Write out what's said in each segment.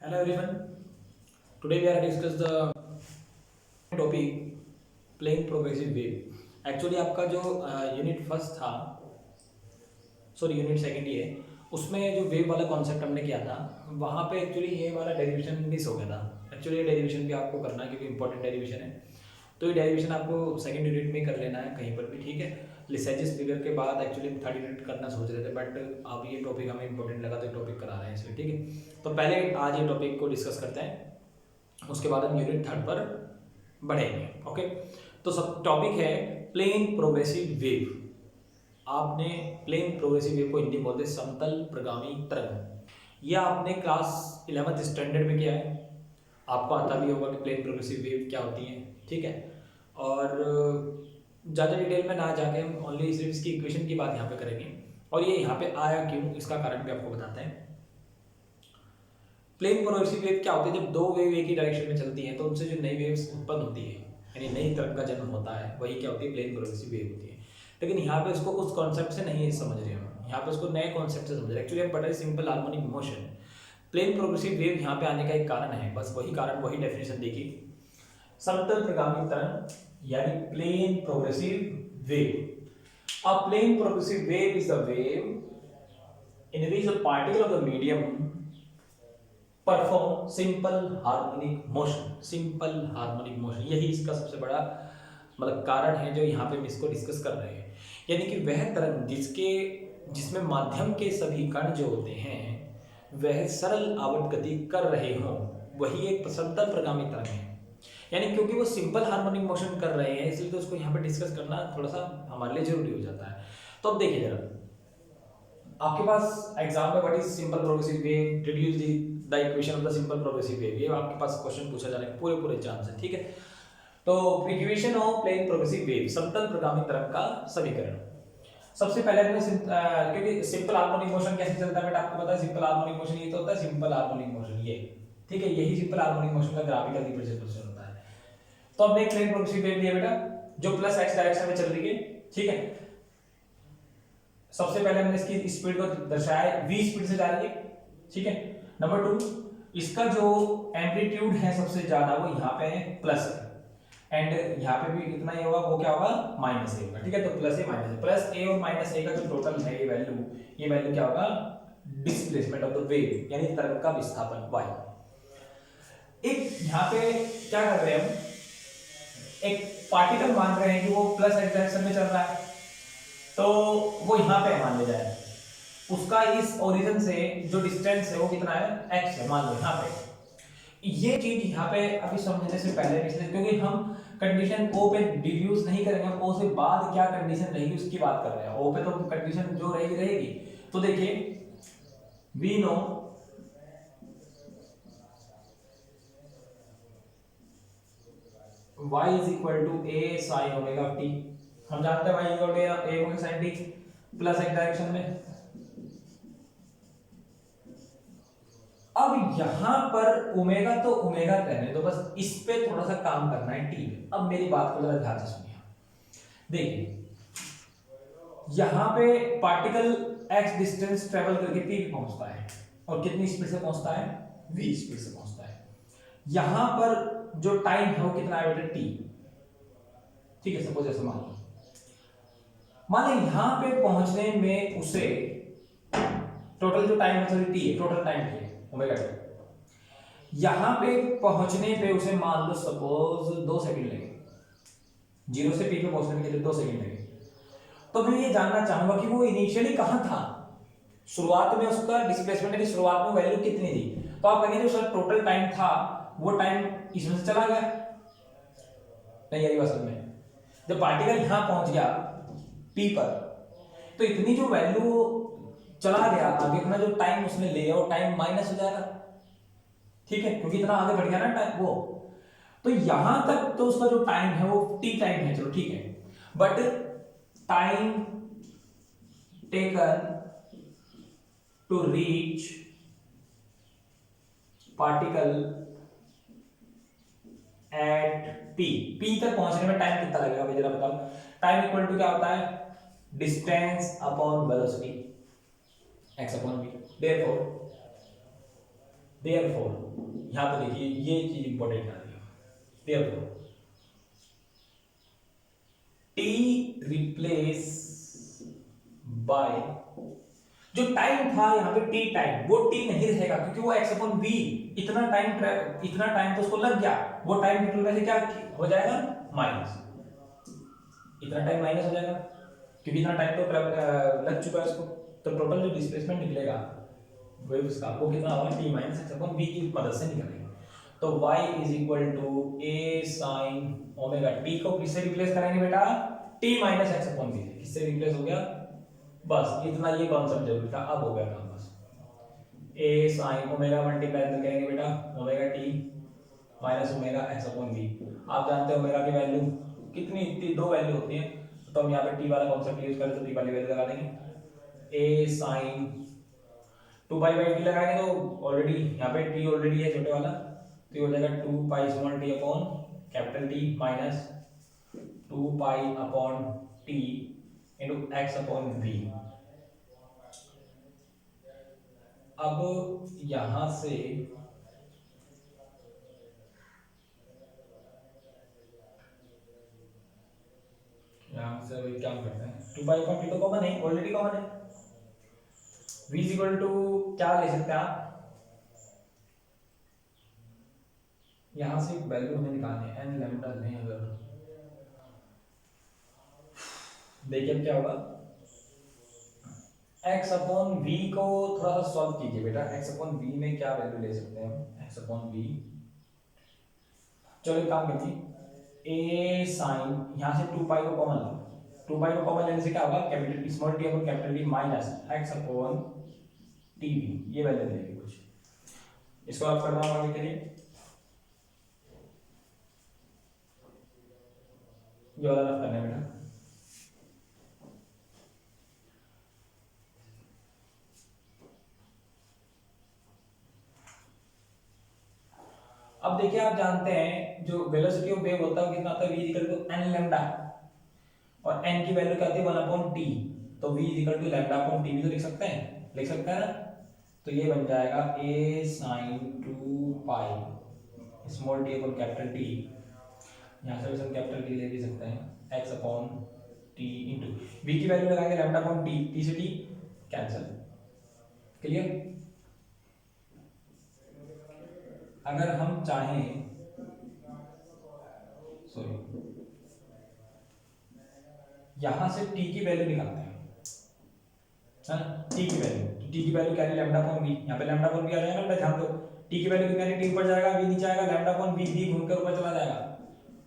Hello everyone. Today we are discuss the topic playing progressive wave. Actually आपका जो unit first था, sorry unit second ही है, उसमें जो वेव वाला कॉन्सेप्ट हमने किया था वहाँ पे एक्चुअली ये वाला डेरिवेशन मिस हो गया था। एक्चुअली ये डेरिवेशन भी आपको करना है क्योंकि इंपॉर्टेंट डेरिवेशन है, तो ये डेरिवेशन आपको सेकंड यूनिट में कर लेना है कहीं पर भी, ठीक है। लिसेजिस फिगर के बाद एक्चुअली हम थर्ड यूनिट करना सोच रहे थे, बट अब ये टॉपिक हमें इंपॉर्टेंट लगा तो ये टॉपिक करा रहे हैं इसलिए, ठीक है। तो पहले आज ये टॉपिक को डिस्कस करते हैं, उसके बाद हम यूनिट थर्ड पर बढ़ेंगे। ओके, तो सब टॉपिक है प्लेन प्रोग्रेसिव वेव। आपने प्लेन प्रोग्रेसिव वेव को हिंदी में बोलते हैं समतल प्रगामी तरंग। यह आपने क्लास 11th स्टैंडर्ड में किया है, आपको आता भी होगा कि प्लेन प्रोग्रेसिव वेव क्या होती है, ठीक है। और ज़्यादा डिटेल में ना जाके हम ओनली सिर्फ इसकी इक्वेशन की बात यहाँ पे करेंगे और ये यहाँ पे आया क्यों, इसका कारण भी आपको बताते हैं। प्लेन प्रोग्रेसिव वेव क्या होती है? जब दो वेव एक ही डायरेक्शन में चलती हैं तो उनसे जो नई वेव्स उत्पन्न होती है, यानी नई तरंग का जन्म होता है, वही क्या होती है? प्लेन प्रोग्रेसिव वेव होती है। लेकिन यहाँ पे उसको उस कॉन्सेप्ट से नहीं समझ रहे हम, यहाँ पे उसको नए कॉन्सेप्ट से समझ रहे हैं। एक्चुअली हम पढ़ रहे simple harmonic motion. Plane progressive wave यहाँ पे आने का एक कारण है, बस वही कारण, वही डेफिनेशन देखिए। समतल प्रगामी तरंग यानी plane progressive wave. A plane progressive wave is a wave in which a particle of the medium perform simple harmonic motion. Simple harmonic motion यही इसका सबसे बड़ा मतलब कारण है जो यहाँ पे हम इसको डिस्कस कर रहे हैं। यानी कि वह तरंग जिसमें माध्यम के सभी कण जो होते हैं वह सरल आवर्त गति कर रहे हों, वही एक समतल प्रगामी तरंग है। यानी क्योंकि वो सिंपल हार्मोनिक मोशन कर रहे हैं इसलिए तो उसको यहाँ पे डिस्कस करना थोड़ा सा हमारे लिए जरूरी हो जाता है। तो अब देखिए जरा, आपके पास एग्जाम में what is simple progressive wave, deduce the equation of the simple progressive wave, ये आपके पास क्वेश्चन पूछा जाने के पूरे पूरे चांस है, ठीक है। तो equation of plane progressive wave, समतल प्रगामी तरंग का समीकरण। सबसे पहले हमने क्योंकि सिंपल हार्मोनिक मोशन कैसे चलता है बेटा, आपको पता है सिंपल हार्मोनिक मोशन ये तो होता है सिंपल हार्मोनिक मोशन, ये ठीक है, यही सिंपल हार्मोनिक मोशन का ग्राफिकल रिप्रेजेंटेशन होता है। तो हमने एक प्लेन प्रोग्रेसिव वेव लिया बेटा जो प्लस एक्स डायरेक्शन में चल रही है, ठीक है। सबसे पहले हमने इसकी स्पीड को दर्शाया v स्पीड से जा रही है, ठीक है। नंबर 2, इसका जो एम्पलीट्यूड है सबसे ज्यादा वो यहाँ पे है प्लस है, एंड यहाँ पे भी इतना ही होगा, वो क्या होगा? माइनस ए होगा, ठीक है। तो प्लस ए माइनस ए, प्लस ए और माइनस ए का जो टोटल है ये वैल्यू क्या होगा? डिस्प्लेसमेंट ऑफ द वेव यानी तरंग का विस्थापन y। एक यहाँ पे क्या कर रहे हैं हम, एक पार्टिकल मान रहे हैं कि वो प्लस एक्स डायरेक्शन में चल रहा है, तो वो यहाँ पे मान ले जाए, उसका इस ओरिजिन से जो डिस्टेंस है वो कितना है? x है, मान लो यहाँ पे। ये चीज यहाँ पे अभी समझने से पहले क्योंकि हम कंडीशन ओ पे डिड्यूस नहीं करेंगे, हम ओ से बाद क्या कंडीशन रहेगी उसकी बात कर रहे हैं। ओ पे तो कंडीशन जो रहेगी रहेगी। तो देखिए we know y is equal to a sin omega t, हम जानते हैं y equal to a omega sin t plus एक डायरेक्शन में। अब यहां पर ओमेगा तो ओमेगा रहने दो, बस इस पे थोड़ा सा काम करना है टी पे। अब मेरी बात को जरा ध्यान से सुनिए, देखिए यहां पे पार्टिकल x डिस्टेंस ट्रेवल करके p पे पहुंचता है और कितनी स्पीड से पहुंचता है? v स्पीड से पहुंचता है। यहां पर जो टाइम है वो कितना है बेटा? t, ठीक है। सपोज ऐसे मान लो यहां पे पहुंचने में उसे टोटल जो टाइम है टी है, टोटल टाइम है ओमेगा टी। यहां पे पहुंचने पे उसे मान लो सपोज 2 सेकंड लगे, 0 से पी पे पहुंचने के लिए 2 सेकंड लगे। तो मैं ये जानना चाहूंगा कि वो इनिशियली कहां था, शुरुआत में उसका डिस्प्लेसमेंट की शुरुआत में वैल्यू कितनी थी? तो आप कहेंगे जो उसका टोटल टाइम था वो टाइम इसमें से चला गया, नहीं आई बात में। जब पार्टिकल यहां पहुंच गया पी पर तो इतनी जो वैल्यू चला गया आगे, इतना जो टाइम उसने ले वो टाइम माइनस हो जाएगा, ठीक है, क्योंकि इतना आगे बढ़ गया ना टाइम वो। तो यहां तक तो उसका जो टाइम है वो टी टाइम है, चलो ठीक है, but time taken to reach particle at P तक पहुंचने में टाइम कितना लगेगा भाई जरा बताओ? टाइम इक्वल टू क्या होता है? Distance upon velocity x upon v। Therefore therefore यहाँ पे देखिए ये चीज इंपॉर्टेंट आ रही है, देयरफॉर टी रिप्लेस बाय, जो टाइम था यहाँ पे टी टाइम, वो टी नहीं रहेगा क्योंकि वो एक्स अपॉन वी, इतना टाइम तो उसको लग गया, वो टाइम टोटल में से क्या हो जाएगा माइनस, इतना टाइम माइनस हो जाएगा क्योंकि इतना टाइम तो लग चुका है उसको, तो टोटल जो डिस्प्लेसमेंट निकलेगा वेव उसका वो कितना होगा t minus x upon v की मदद से निकलेगा। तो y is equal to a sine omega, t को किससे रिप्लेस करेंगे बेटा, t minus x upon v से, किससे रिप्लेस हो गया, बस इतना ये कॉन्सेप्ट जरूरी था, अब हो गया काम बस। a साइन ओमेगा मल्टीप्लाई करेंगे बेटा omega t minus omega x upon v, आप जानते हो ओमेगा की वैल्यू कितनी, इतनी दो वैल्यू होती है, तो हम यहाँ पे t वाला कॉन्सेप्ट यूज करें तो t वाली वैल्यू लगा देंगे, a साइन 2 पाई/t लगाएंगे तो ऑलरेडी यहाँ पे t ऑलरेडी है छोटे वाला, तो ये हो जाएगा 2 pi small t upon capital T minus 2 pi upon t into x upon v। अब यहां से वही क्या करते हैं, 2 पाई अपॉन t तो कॉमन है, ऑलरेडी कॉमन है, v इज इक्वल टू क्या ले सकते हैं आप, यहां से वैल्यू हमें निकालनी है n लैम्डा लें अगर, देखिए क्या होगा, x अपॉन v को थोड़ा सा सॉल्व कीजिए बेटा, x अपॉन v में क्या वैल्यू ले सकते हैं हम, x अपॉन v, चलो एक काम करते a साइन यहां से 2 पाई को कॉमन लो, 2 पाई को कॉमन लेने से क्या होगा, capital T small T upon capital T minus x upon TV, ये वैल्यू मिलेगी कुछ, इसको आप करना होगा आगे के लिए, ये वाला रफ करना है बेटा। अब देखिए आप जानते हैं जो वेलोसिटी ऑफ वेव होता है कितना होता है, v equal to n lambda, और n की वैल्यू क्या होती है 1 अपॉन t, तो v equal to lambda upon t भी तो लिख सकते हैं, लिख सकते हैं ना, तो ये बन जाएगा a sine 2 pi small t upon capital T, यहाँ से हम कैपिटल T ले भी सकते हैं x upon t into v की वैल्यू लगाएंगे लैम्डा अपॉन t, t से t कैंसिल, क्लियर। अगर हम चाहें, सॉरी यहां से t की वैल्यू निकालते हैं, है ना, t की वैल्यू, तो t की वैल्यू क्या है लैम्डा अपॉन v, यहाँ पे लैम्डा अपॉन v आ जाएगा ना, ध्यान दो t की वैल्यू कितनी है, t ऊपर जाएगा v नीचे आएगा, लैम्डा अपॉन v घूमकर ऊपर चला जाएगा,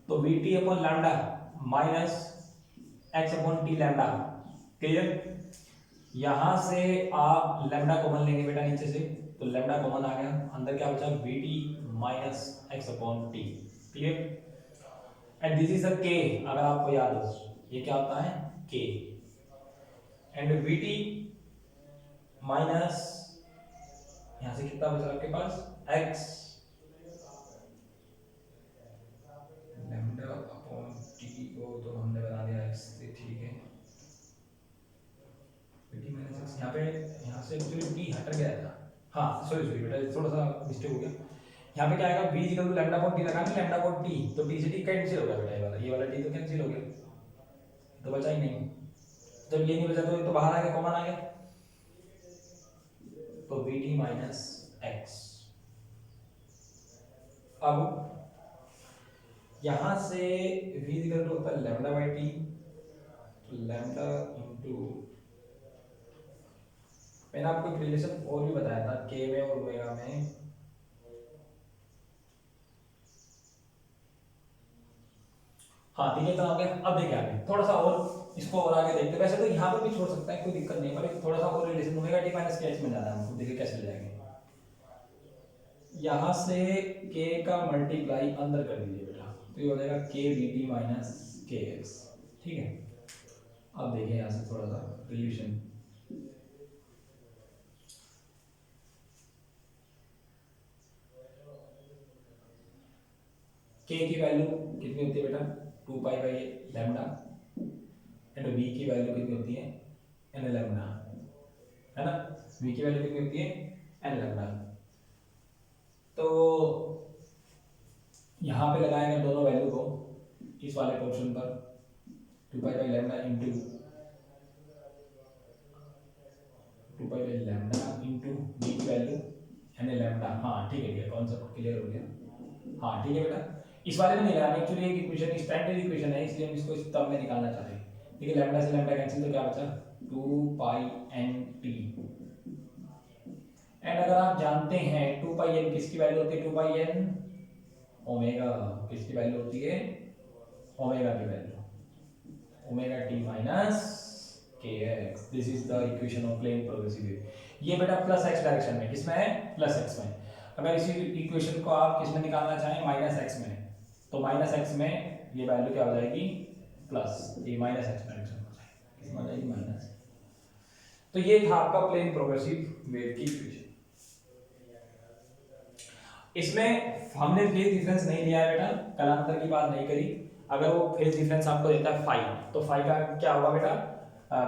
तो vt upon lambda minus x upon t lambda, clear. यहां से आप लैम्डा कॉमन लेंगे बेटा नीचे से, तो लैम्डा कॉमन आ गया, अंदर क्या बचा vt minus x upon t, clear. And this is a k, अगर आपको याद हो ये क्या होता है k, एंड vt माइनस यहां से कितना बचा आपके पास x लैम्डा अपॉन t को तो हमने बना दिया x से, ठीक है, vt माइनस x, यहाँ से एक्चुअली t हट गया था, हाँ सॉरी सॉरी बेटा थोड़ा सा मिस्टेक हो गया, यहाँ पे क्या आएगा v equal to lambda upon t लगाना, लैम्डा अपॉन t, तो t से t कैंसिल हो गया बेटा, ये वाला t तो कैंसिल हो गया, तो बचा ही नहीं, जब ये नहीं बचा तो ये तो बाहर आ गया, कॉमन आ गया, तो vt माइनस x। अब यहां से v इक्वल टू होता है लैम्डा बाई t, तो लैम्डा इनटू, मैंने आपको एक रिलेशन और भी बताया था k में और ओमेगा में, हाँ ठीक है, तो आ गया। अब देखिए आगे थोड़ा सा और इसको और आगे देखते हैं, वैसे तो यहाँ पे भी छोड़ सकता है कोई दिक्कत नहीं, पर थोड़ा सा और रिलेशन ओमेगा t माइनस के में जाना है हमको, देखिए कैसे ले जाएंगे, यहाँ से k का मल्टीप्लाई अंदर कर दीजिए बेटा, तो ये हो जाएगा k dt माइनस के एक्स, ठीक है। अब देखिए यहाँ से थोड़ा सा रिलेशन, k की वैल्यू कितनी होती है बेटा 2 पाई/लैम्डा, एंड v की वैल्यू कितनी होती है n लैम्डा, है ना, v की वैल्यू कितनी होती है n लैम्डा, तो यहाँ पे लगाएंगे दोनों वैल्यू को इस वाले पोर्शन पर 2π/λ इंटू 2π/λ इंटू डी की वैल्यू एन लैम्डा। हाँ ठीक है, कॉन्सेप्ट क्लियर हो गया। हाँ ठीक है बेटा, इस वाले में नहीं लगाना, एक्चुअली एक इक्वेशन स्टैंडर्ड इक्वेशन है इसलिए हम इसको इस टर्म में निकालना चाहते हैं। ठीक है, लैम्डा से लैम्डा कैंसिल तो क्या बचा 2πnt। एंड अगर आप जानते हैं 2πn किसकी वैल्यू होती है, 2πn ओमेगा किसकी वैल्यू होती है, ओमेगा की value, omega t minus kx। This is the equation of plane progressive wave. ये बेटा प्लस एक्स डायरेक्शन में, किसमें है प्लस एक्स में। अगर इसी इक्वेशन को आप किसमें निकालना चाहें माइनस एक्स में, तो माइनस एक्स में ये वैल्यू क्या हो जाएगी प्लस, ये माइनस एक्स डायरेक्शन हो जाएगी, किसमें हो जाएगी माइनस। तो ये था आपका प्लेन प्रोग्रेसिव वेव की इक्वेशन। इसमें हमने फेज डिफरेंस नहीं लिया है बेटा, कालांतर की बात नहीं करी। अगर वो फेज डिफरेंस आपको देता है फाई, तो फाई का क्या होगा बेटा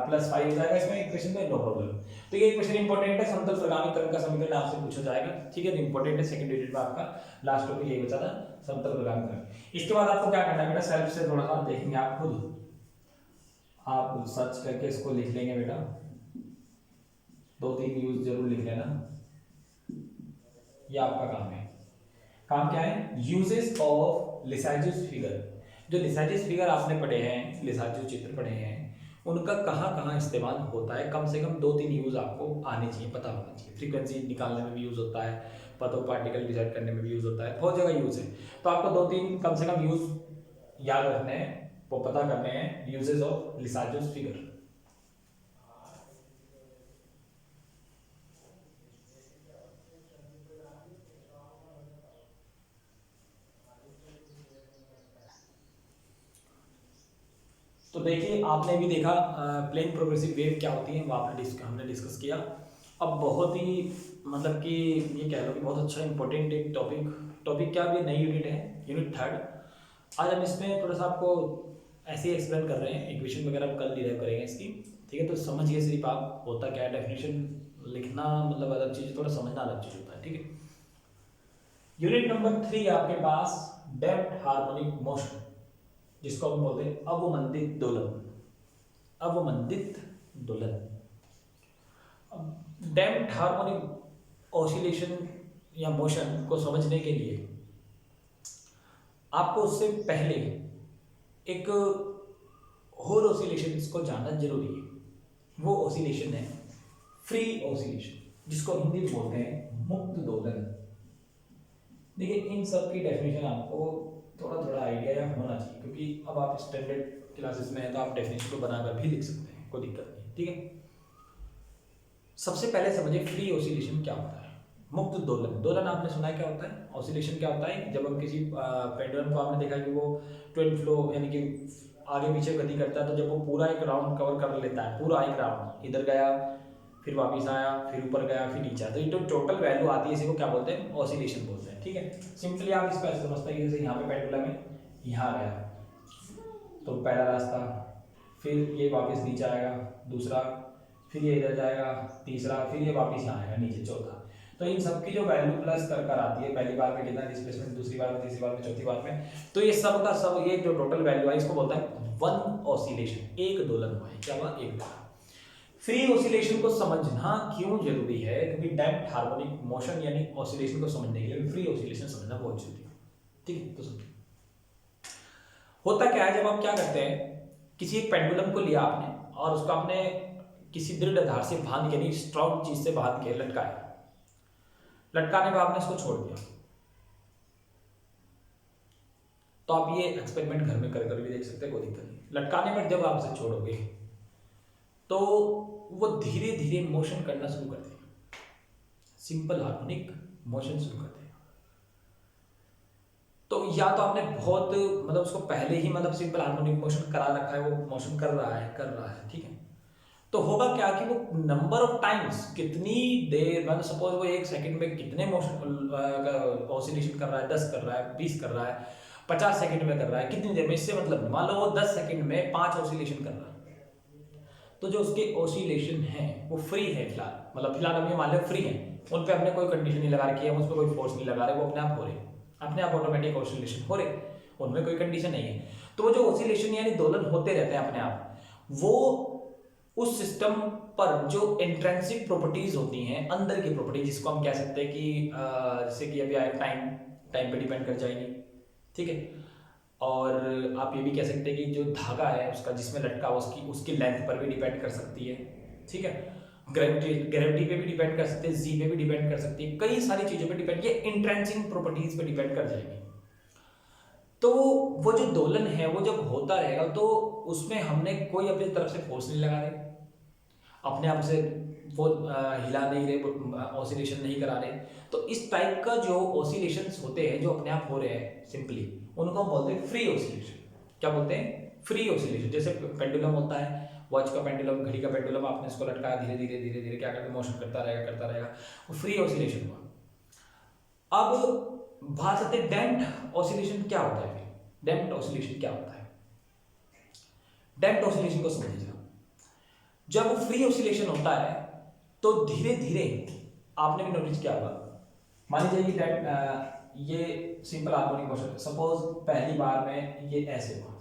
प्लस फाई हो जाएगा इसमें इक्वेशन में, नो प्रॉब्लम। तो ये इक्वेशन इंपॉर्टेंट है, समतल प्रगामी तरंग का समीकरण आपसे पूछा जाएगा। ठीक है, इंपॉर्टेंट है, सेकंड यूनिट में आपका लास्ट टॉपिक यही बचा था, समतल प्रगामी तरंग। इसके बाद आपको क्या करना है बेटा, सेल्फ से थोड़ा सा देखेंगे आप खुद, आप सर्च करके इसको लिख लेंगे बेटा, 2-3 यूज जरूर लिख लेना, ये आपका काम है। काम क्या है, यूजेस ऑफ लिसाइजिस फिगर। जो लिसाइजिस फिगर आपने पढ़े हैं, लिसाइजिस चित्र पढ़े हैं, उनका कहाँ कहाँ इस्तेमाल होता है, कम से कम 2-3 यूज आपको आने चाहिए, पता होना चाहिए। फ्रीक्वेंसी निकालने में भी यूज होता है, पतो पार्टिकल डिसाइड करने में भी यूज होता है, बहुत जगह यूज है। तो आपको 2-3 कम से कम यूज याद रखने हैं, वो पता करने हैं, यूजेस ऑफ लिसाइजिस फिगर। तो देखिए आपने भी देखा प्लेन प्रोग्रेसिव वेव क्या होती है, वो हमने डिस्कस किया। अब बहुत ही मतलब कि ये कह लो कि बहुत अच्छा इंपॉर्टेंट एक टॉपिक क्या, भी नई यूनिट है, यूनिट 3। आज हम इसमें थोड़ा सा आपको ऐसे ही एक्सप्लेन कर रहे हैं, इक्वेशन वगैरह हम कल डिराइव करेंगे इसकी। ठीक है, तो समझिए सिर्फ आप, होता क्या है, डेफिनेशन लिखना मतलब अलग चीज़, थोड़ा समझना अलग चीज़ होता है। ठीक है, यूनिट नंबर 3 आपके पास डैम्प्ड हार्मोनिक मोशन, जिसको हम बोलते हैं अवमंदित दोलन। अवमंदित दोलन, डैम्प्ड हार्मोनिक ऑसिलेशन या मोशन को समझने के लिए आपको उससे पहले एक और ऑसिलेशन को जानना जरूरी है। वो ऑसिलेशन है फ्री ऑसिलेशन, जिसको हिंदी में बोलते हैं मुक्त दोलन। देखिए इन सब की डेफिनेशन आपको थोड़ा आइडिया होना चाहिए, क्योंकि अब आप स्टैंडर्ड क्लासेस में हैं तो आप डेफिनेशन को बनाकर भी लिख सकते हैं, कोई दिक्कत नहीं। ठीक है, सबसे पहले समझिए फ्री ऑसिलेशन क्या होता है। मुक्त दोलन, दोलन आपने सुना है क्या होता है, ऑसिलेशन क्या होता है, जब हम किसी पेंडुलम को आपने देखा कि वो ट्विन फ्लो यानी कि आगे पीछे गति करता है, तो जब वो पूरा एक राउंड कवर कर लेता है, पूरा एक राउंड, इधर गया फिर वापस आया, फिर ऊपर गया, फिर नीचे, तो ये तो टोटल वैल्यू आती है, इसी को क्या बोलते हैं, ऑसिलेशन बोलते हैं। ठीक है, सिंपली आप इसको ऐसे समझते हैं, जैसे यहाँ पे पेंडुलम है, यहाँ गया तो पहला रास्ता, फिर ये वापस नीचे आएगा दूसरा, फिर ये इधर जाएगा तीसरा, फिर ये वापस यहाँ आएगा नीचे चौथा। तो इन सब की जो वैल्यू प्लस कर आती है, पहली बार में कितना डिस्प्लेसमेंट, दूसरी बार में, तीसरी बार में, चौथी बार में, तो ये सब का सब, ये जो टोटल वैल्यू है इसको बोलता है वन ऑसिलेशन, एक दोलन हुआ है। क्या हुआ, एक दोलन। फ्री ऑसिलेशन को समझना क्यों जरूरी है, क्योंकि डैम्प्ड हार्मोनिक मोशन यानी ऑसिलेशन को समझने के लिए फ्री ऑसिलेशन समझना बहुत जरूरी है। ठीक है, तो समझिए होता क्या है, जब आप क्या करते हैं, किसी एक पेंडुलम को लिया आपने और उसको आपने किसी दृढ़ आधार से बांध के, स्ट्रॉन्ग चीज से बांध के लटकाया, लटकाने के बाद आपने इसको छोड़ दिया, तो आप ये एक्सपेरिमेंट घर में कर भी देख सकते हैं, कोई दिक्कत नहीं। लटकाने पर जब आप इसे छोड़ोगे तो वो धीरे धीरे मोशन करना शुरू कर देगा, सिंपल हार्मोनिक मोशन शुरू कर देगा। तो या तो आपने बहुत मतलब उसको पहले ही मतलब सिंपल हार्मोनिक मोशन करा रखा है, वो मोशन कर रहा है, ठीक है, तो होगा क्या कि वो नंबर ऑफ टाइम्स, कितनी देर, मतलब सपोज वो 1 सेकंड में कितने मोशन ऑसिलेशन कर रहा है, 10 कर रहा है, 20 कर रहा है, 50 सेकंड में कर रहा है, कितनी देर में, इससे मतलब मान लो वो 10 सेकंड में 5 ऑसिलेशन कर रहा है, तो जो उसके ऑसिलेशन हैं वो फ्री है फिलहाल, मतलब फिलहाल हम ये मान लें फ्री है, उन पे हमने कोई कंडीशन नहीं लगा रखी है, उस पर कोई फोर्स नहीं लगा रहे, वो अपने आप हो रहे, अपने आप ऑटोमेटिक ऑसिलेशन हो रहे, उनमें कोई कंडीशन नहीं है। तो वो जो ऑसिलेशन यानी दोलन होते रहते हैं अपने आप, वो उस सिस्टम पर जो इंट्रिंसिक प्रॉपर्टीज होती हैं, अंदर की प्रॉपर्टी, जिसको हम कह सकते हैं कि जैसे कि अभी टाइम पे डिपेंड कर जाएगी, ठीक है। और आप ये भी कह सकते हैं कि जो धागा है उसका जिसमें लटका उसकी लेंथ पर भी डिपेंड कर सकती है, ठीक है। ग्रेविटी पे भी डिपेंड कर सकते हैं, जी पे भी डिपेंड कर सकती है, कई सारी चीजों पे डिपेंड, ये इंट्रिंसिक प्रॉपर्टीज पे डिपेंड कर जाएगी। तो वो जो दोलन है वो जब होता रहेगा तो उसमें हमने कोई अपनी तरफ से फोर्स नहीं लगा रहे, अपने आप से वो हिला नहीं रहे, ऑसिलेशन नहीं करा रहे। तो इस टाइप का जो ऑसिलेशंस होते हैं जो अपने आप हो रहे हैं सिंपली, उनको हम बोलते हैं फ्री ऑसिलेशन। क्या बोलते हैं? Free oscillation. जैसे पेंडुलम होता है, वॉच का पेंडुलम, घड़ी का पेंडुलम, आपने इसको लटकाया, धीरे धीरे धीरे धीरे क्या करते, मोशन करता रहेगा, वो फ्री ऑसिलेशन हुआ। अब बात आती है डैम्प्ड ऑसिलेशन क्या होता है। डैम्प्ड ऑसिलेशन क्या होता है? डैम्प्ड ऑसिलेशन को समझिए। जब फ्री ऑसिलेशन होता है तो धीरे धीरे, आपने भी नोटिस किया होगा, मान लीजिए कि ये सिंपल हार्मोनिक मोशन, सपोज पहली बार में ये ऐसे हुआ,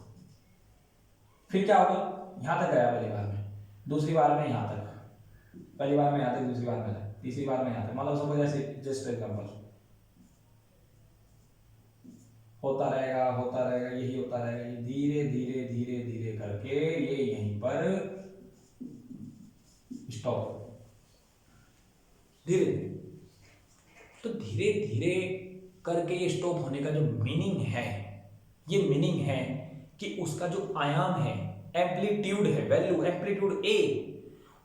फिर क्या होगा, यहां तक गया पहली बार में, दूसरी बार में यहां तक, पहली बार में यहां तक, दूसरी बार में तक, तीसरी बार में यहां तक, मतलब सपोज ऐसे, जस्ट एग्जांपल, होता रहेगा, यही होता रहेगा, ये धीरे धीरे धीरे धीरे करके ये यहीं पर स्टॉप, धीरे धीरे। तो धीरे धीरे करके ये स्टॉप होने का जो मीनिंग है, ये मीनिंग है कि उसका जो आयाम है, एम्पलीट्यूड है, वैल्यू एम्पलीट्यूड ए,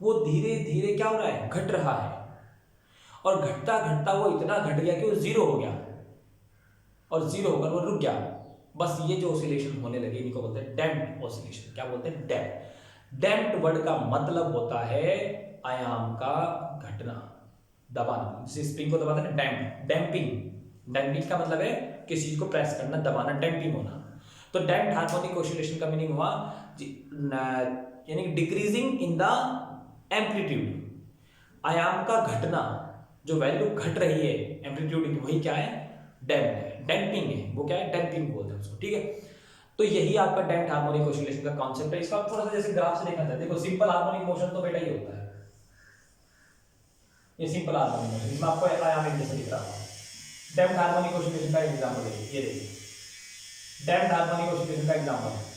वो धीरे धीरे क्या हो रहा है, घट रहा है। और घटता घटता वो इतना घट गया कि वो जीरो हो गया, और जीरो होकर वो रुक गया। बस ये जो ऑसिलेशन होने लगे, इनको बोलते हैं डैम्प्ड ऑसिलेशन। क्या बोलते हैं? डैम्प्ड। डैम्प्ड वर्ड का मतलब होता है आयाम का घटना, दबाना। जैसे स्प्रिंग को दबाते हैं डैम्प, डैम्पिंग। डैम्पिंग का मतलब है किसी चीज को प्रेस करना, दबाना, डैम्पिंग होना। तो डैम्प्ड हार्मोनिक ऑसिलेशन का मीनिंग हुआ यानी डिक्रीजिंग इन द एम्पलीट्यूड, आयाम का घटना, जो वैल्यू घट रही है एम्पलीट्यूड की, वही क्या है, डैम्प्ड है, डैम्पिंग है। वो क्या है, डैम्पिंग बोलते हैं उसको, ठीक है। तो यही आपका डैम्प्ड हार्मोनिक ऑसिलेशन का कॉन्सेप्ट है। इसका आप थोड़ा सा जैसे ग्राफ से देखना चाहते हैं, देखो सिंपल हार्मोनिक मोशन तो बेटा ये होता है, ये सिंपल हार्मोनिक मोशन, इसमें आपको आयाम एक जैसा दिख रहा है। डैम्प्ड हार्मोनिक ऑसिलेशन का एग्जांपल देखिए, ये देखिए डैम्प्ड हार्मोनिक ऑसिलेशन का एग्जांपल है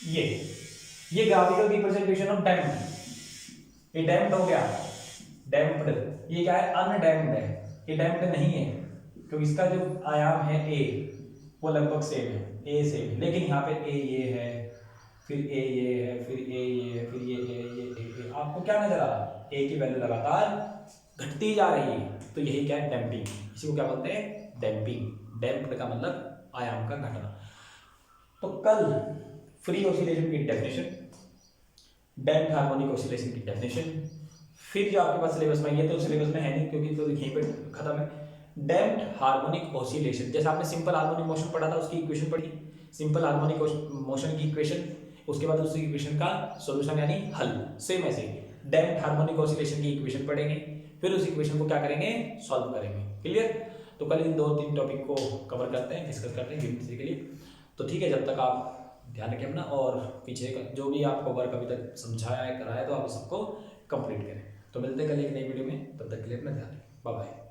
ये ग्राफिकल रिप्रेजेंटेशन ऑफ डैम्प्ड। ये डैम्प्ड हो गया, डैम्प्ड। ये क्या है, अनडैम्प्ड है, ये डैम्प्ड नहीं है, क्योंकि इसका जो आयाम है ए वो लगभग सेम है, ए सेम है। लेकिन यहाँ पे ए ये है, फिर ए ये है, फिर ए ये है, फिर ये ए। आपको क्या नजर आ रहा है, ए की वैल्यू लगातार घटती जा रही है। तो यही क्या है, डैम्पिंग। इसी को क्या बोलते हैं, डैम्पिंग। डैम्प्ड का मतलब आयाम का घटना। तो कल फ्री ऑसिलेशन की डेफिनेशन, डैम्प्ड हार्मोनिक ऑसिलेशन की डेफिनेशन, फिर जो आपके पास सिलेबस में, ये तो सिलेबस में है नहीं क्योंकि तो यहीं पे खत्म है। डैम्प्ड हार्मोनिक ऑसिलेशन, जैसे आपने सिंपल हार्मोनिक मोशन पढ़ा था, उसकी इक्वेशन पढ़ी, सिंपल हार्मोनिक मोशन की इक्वेशन, उसके बाद उस इक्वेशन का सॉल्यूशन यानी हल। सेम ऐसे डैम्प्ड हार्मोनिक ऑसिलेशन की इक्वेशन पढ़ेंगे, फिर उस इक्वेशन को क्या करेंगे, सॉल्व करेंगे। क्लियर? तो कल इन 2-3 टॉपिक को कवर करते हैं, डिस्कस करते हैं यूनिट 3 के लिए। तो ठीक है, जब तक आप ध्यान रखें अपना, और पीछे का जो भी आपको वर्क अभी तक समझाया है, कराया, तो आप सबको कंप्लीट करें। तो मिलते हैं कल एक नई वीडियो में, तब तक के लिए अपना ध्यान रखें। Bye bye.